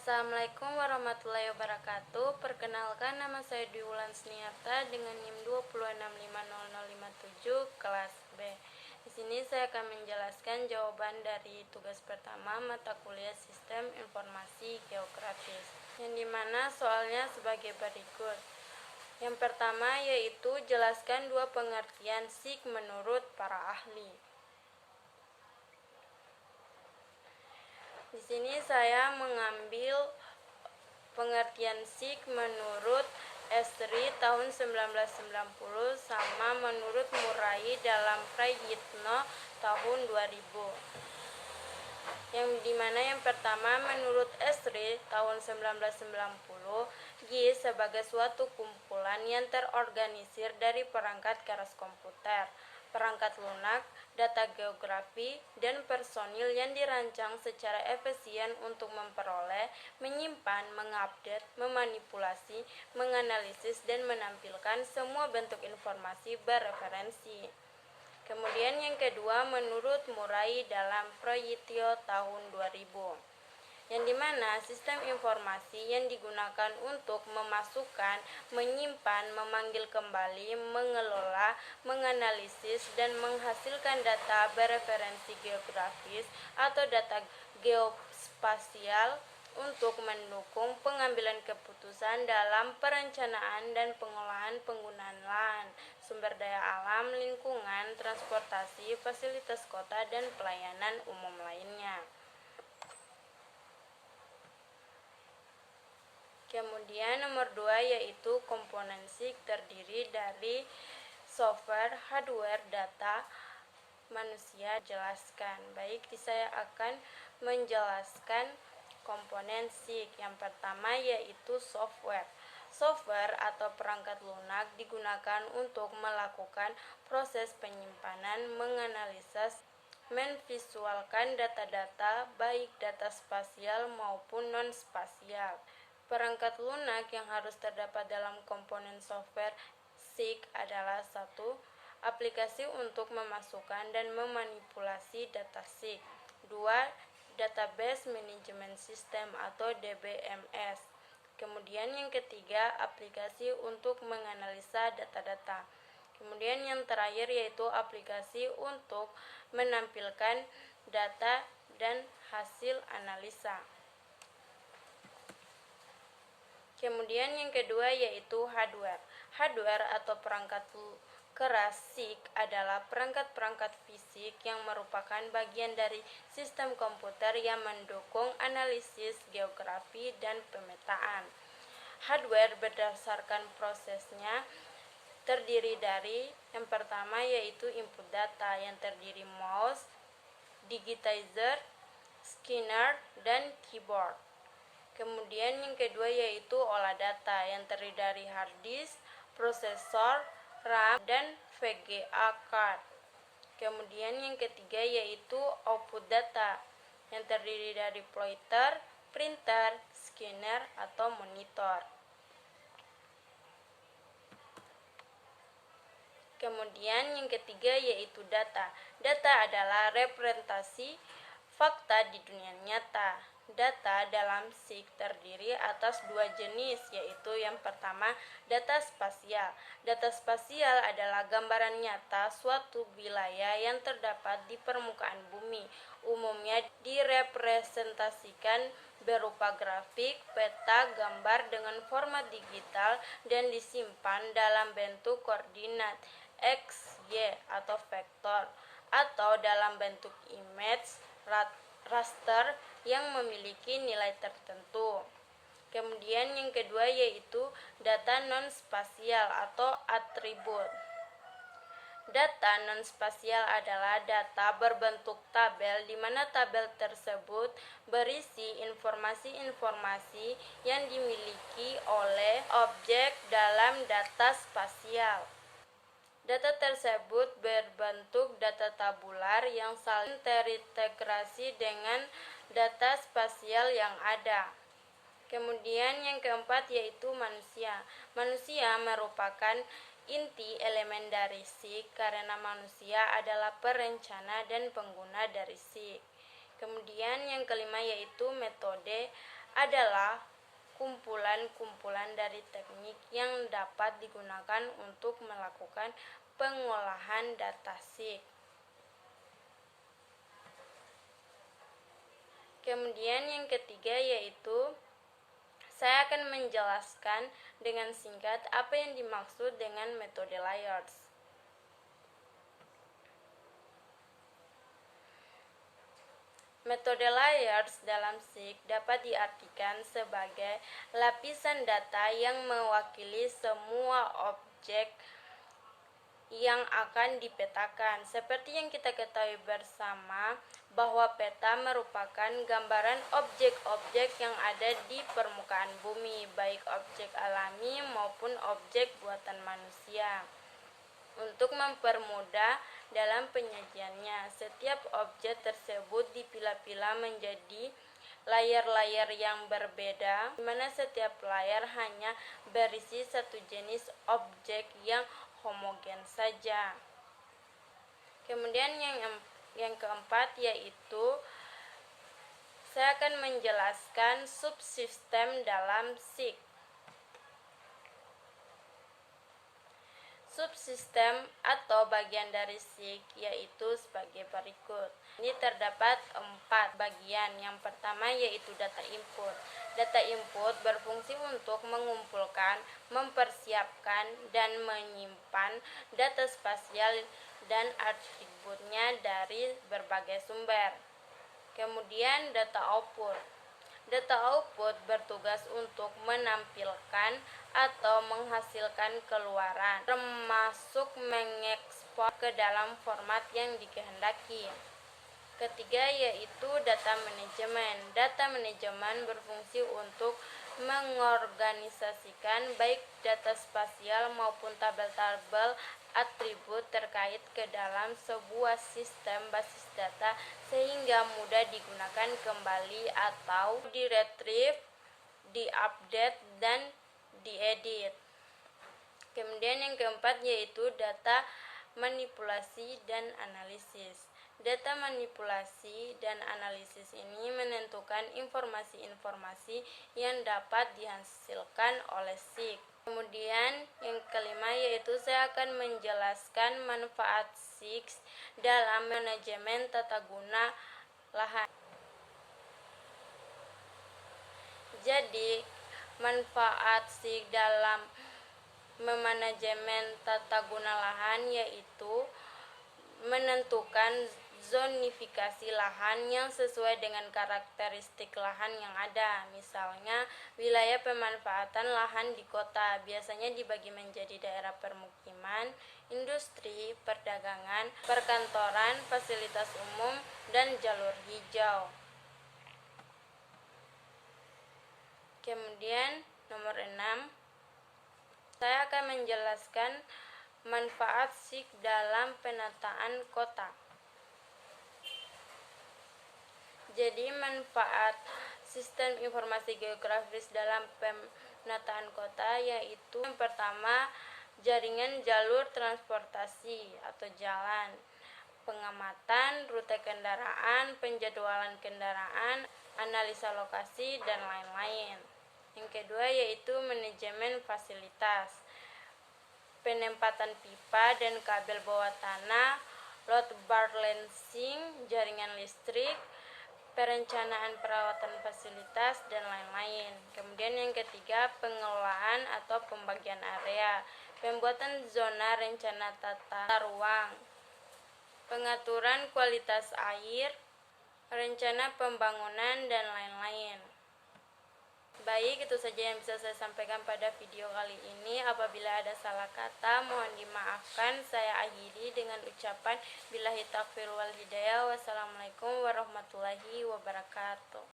Assalamualaikum warahmatullahi wabarakatuh. Perkenalkan, nama saya Dwi Wulan Sniarta dengan NIM 206500057 kelas B. Di sini saya akan menjelaskan jawaban dari tugas pertama mata kuliah Sistem Informasi Geografis, yang dimana soalnya sebagai berikut. Yang pertama yaitu jelaskan dua pengertian SIG menurut para ahli. Di sini saya mengambil pengertian SIG menurut Esri tahun 1990 sama menurut Murai dalam Prayitno tahun 2000. Yang dimana yang pertama menurut Esri tahun 1990, GIS sebagai suatu kumpulan yang terorganisir dari perangkat keras komputer, perangkat lunak, data geografi, dan personil yang dirancang secara efisien untuk memperoleh, menyimpan, mengupdate, memanipulasi, menganalisis, dan menampilkan semua bentuk informasi bereferensi. Kemudian yang kedua menurut Murai dalam Proyitio tahun 2000, yang dimana sistem informasi yang digunakan untuk memasukkan, menyimpan, memanggil kembali, mengelola, menganalisis, dan menghasilkan data bereferensi geografis atau data geospasial untuk mendukung pengambilan keputusan dalam perencanaan dan pengolahan penggunaan lahan, sumber daya alam, lingkungan, transportasi, fasilitas kota, dan pelayanan umum lainnya. Kemudian nomor 2 yaitu komponen SIG terdiri dari software, hardware, data, manusia. Jelaskan. Baik, saya akan menjelaskan komponen SIG. Yang pertama yaitu software. Software atau perangkat lunak digunakan untuk melakukan proses penyimpanan, menganalisis, memvisualkan data-data baik data spasial maupun non-spasial. Perangkat lunak yang harus terdapat dalam komponen software SIG adalah 1. Aplikasi untuk memasukkan dan memanipulasi data SIG. 2. Database Management System atau DBMS. Kemudian yang ketiga, aplikasi untuk menganalisa data-data. Kemudian yang terakhir yaitu aplikasi untuk menampilkan data dan hasil analisa. Kemudian yang kedua yaitu hardware. Hardware atau perangkat keras SIG adalah perangkat-perangkat fisik yang merupakan bagian dari sistem komputer yang mendukung analisis geografi dan pemetaan. Hardware berdasarkan prosesnya terdiri dari yang pertama yaitu input data yang terdiri mouse, digitizer, scanner, dan keyboard. Kemudian yang kedua yaitu olah data yang terdiri dari hard disk, prosesor, RAM, dan VGA card. Kemudian yang ketiga yaitu output data yang terdiri dari plotter, printer, scanner, atau monitor. Kemudian yang ketiga yaitu data. Data adalah representasi fakta di dunia nyata. Data dalam SIG terdiri atas dua jenis, yaitu yang pertama data spasial. Data spasial adalah gambaran nyata suatu wilayah yang terdapat di permukaan bumi. Umumnya direpresentasikan berupa grafik, peta, gambar dengan format digital dan disimpan dalam bentuk koordinat X, Y, atau vektor, atau dalam bentuk image raster yang memiliki nilai tertentu. Kemudian yang kedua yaitu data non-spasial atau atribut. Data non-spasial adalah data berbentuk tabel di mana tabel tersebut berisi informasi-informasi yang dimiliki oleh objek dalam data spasial. Data tersebut berbentuk data tabular yang saling terintegrasi dengan data spasial yang ada. Kemudian yang keempat yaitu manusia. Manusia merupakan inti elemen dari SIG karena manusia adalah perencana dan pengguna dari SIG. Kemudian yang kelima yaitu metode adalah kumpulan-kumpulan dari teknik yang dapat digunakan untuk melakukan pengolahan data SIG. Kemudian yang ketiga yaitu saya akan menjelaskan dengan singkat apa yang dimaksud dengan metode layers. Metode layers dalam SIG dapat diartikan sebagai lapisan data yang mewakili semua objek yang akan dipetakan. Seperti yang kita ketahui bersama bahwa peta merupakan gambaran objek-objek yang ada di permukaan bumi, baik objek alami maupun objek buatan manusia. Untuk mempermudah dalam penyajiannya, setiap objek tersebut dipilah-pilah menjadi layar-layar yang berbeda, di mana setiap layar hanya berisi satu jenis objek yang homogen saja. Kemudian yang keempat yaitu saya akan menjelaskan subsistem dalam SIG. Subsistem atau bagian dari SIG yaitu sebagai berikut. Ini terdapat 4 bagian. Yang pertama yaitu data input. Data input berfungsi untuk mengumpulkan, mempersiapkan, dan menyimpan data spasial dan atributnya dari berbagai sumber. Kemudian data output. Data output bertugas untuk menampilkan atau menghasilkan keluaran, termasuk mengekspor ke dalam format yang dikehendaki. Ketiga yaitu data manajemen. Data manajemen berfungsi untuk mengorganisasikan baik data spasial maupun tabel-tabel atribut terkait ke dalam sebuah sistem basis data sehingga mudah digunakan kembali atau diretrieve, diupdate, dan diedit. Kemudian yang keempat yaitu data manipulasi dan analisis. Data manipulasi dan analisis ini menentukan informasi-informasi yang dapat dihasilkan oleh SIG. Kemudian yang kelima yaitu saya akan menjelaskan manfaat SIG dalam manajemen tata guna lahan. Jadi, manfaat SIG dalam memanajemen tata guna lahan yaitu menentukan zonifikasi lahan yang sesuai dengan karakteristik lahan yang ada. Misalnya, wilayah pemanfaatan lahan di kota biasanya dibagi menjadi daerah permukiman, industri, perdagangan, perkantoran, fasilitas umum, dan jalur hijau. Kemudian, nomor 6, saya akan menjelaskan manfaat SIG dalam penataan kota. Jadi manfaat sistem informasi geografis dalam penataan kota yaitu yang pertama jaringan jalur transportasi atau jalan, pengamatan rute kendaraan, penjadwalan kendaraan, analisa lokasi, dan lain-lain. Yang kedua yaitu manajemen fasilitas, penempatan pipa dan kabel bawah tanah, load balancing, jaringan listrik, perencanaan perawatan fasilitas, dan lain-lain. Kemudian yang ketiga, pengelolaan atau pembagian area, pembuatan zona rencana tata ruang, pengaturan kualitas air, rencana pembangunan, dan lain-lain. Baik, itu saja yang bisa saya sampaikan pada video kali ini. Apabila ada salah kata, mohon dimaafkan. Saya akhiri dengan ucapan billahi taufiq wal hidayah. Wassalamualaikum warahmatullahi wabarakatuh.